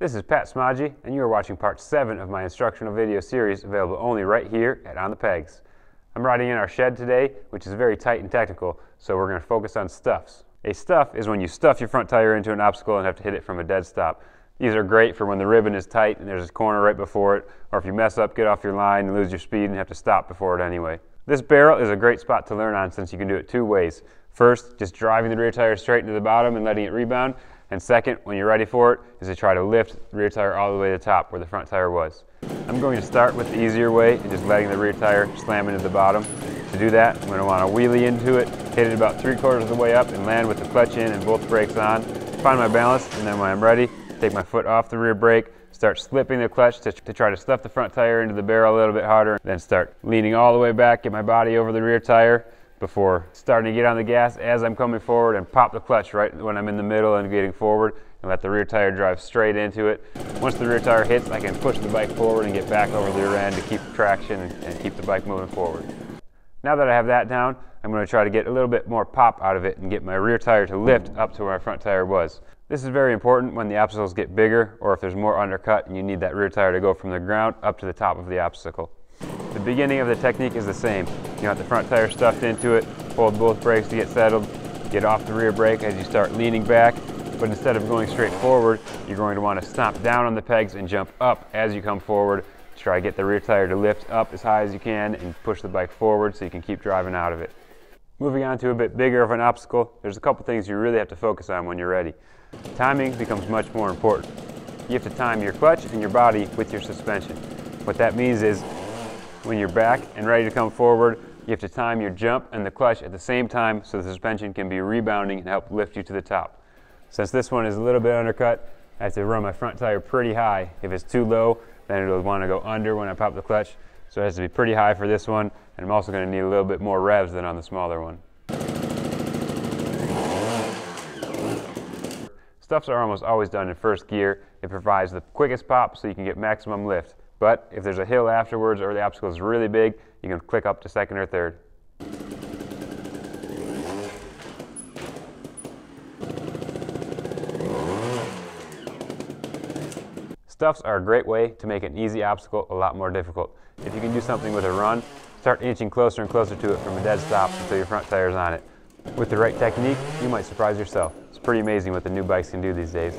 This is Pat Smodgy, and you are watching part 7 of my instructional video series available only right here at On the Pegs. I'm riding in our shed today, which is very tight and technical, so we're going to focus on stuffs. A stuff is when you stuff your front tire into an obstacle and have to hit it from a dead stop. These are great for when the ribbon is tight and there's a corner right before it, or if you mess up, get off your line and lose your speed and have to stop before it anyway. This barrel is a great spot to learn on since you can do it two ways. First, just driving the rear tire straight into the bottom and letting it rebound. And second, when you're ready for it, is to try to lift the rear tire all the way to the top where the front tire was. I'm going to start with the easier way and just letting the rear tire slam into the bottom. To do that, I'm going to want to wheelie into it, hit it about 3/4 of the way up and land with the clutch in and both brakes on. Find my balance, and then when I'm ready, take my foot off the rear brake, start slipping the clutch to try to stuff the front tire into the barrel a little bit harder, then start leaning all the way back, get my body over the rear tire before starting to get on the gas as I'm coming forward and pop the clutch right when I'm in the middle and getting forward and let the rear tire drive straight into it. Once the rear tire hits, I can push the bike forward and get back over the rear end to keep traction and keep the bike moving forward. Now that I have that down, I'm going to try to get a little bit more pop out of it and get my rear tire to lift up to where my front tire was. This is very important when the obstacles get bigger or if there's more undercut and you need that rear tire to go from the ground up to the top of the obstacle. The beginning of the technique is the same. You want the front tire stuffed into it, hold both brakes to get settled, get off the rear brake as you start leaning back, but instead of going straight forward, you're going to want to stomp down on the pegs and jump up as you come forward to try to get the rear tire to lift up as high as you can and push the bike forward so you can keep driving out of it. Moving on to a bit bigger of an obstacle, there's a couple things you really have to focus on when you're ready. Timing becomes much more important. You have to time your clutch and your body with your suspension. What that means is when you're back and ready to come forward, you have to time your jump and the clutch at the same time so the suspension can be rebounding and help lift you to the top. Since this one is a little bit undercut, I have to run my front tire pretty high. If it's too low, then it'll want to go under when I pop the clutch. So it has to be pretty high for this one, and I'm also going to need a little bit more revs than on the smaller one. Stuffs are almost always done in first gear. It provides the quickest pop so you can get maximum lift. But if there's a hill afterwards or the obstacle is really big, you can click up to second or third. Stuffs are a great way to make an easy obstacle a lot more difficult. If you can do something with a run, start inching closer and closer to it from a dead stop until your front tire's on it. With the right technique, you might surprise yourself. It's pretty amazing what the new bikes can do these days.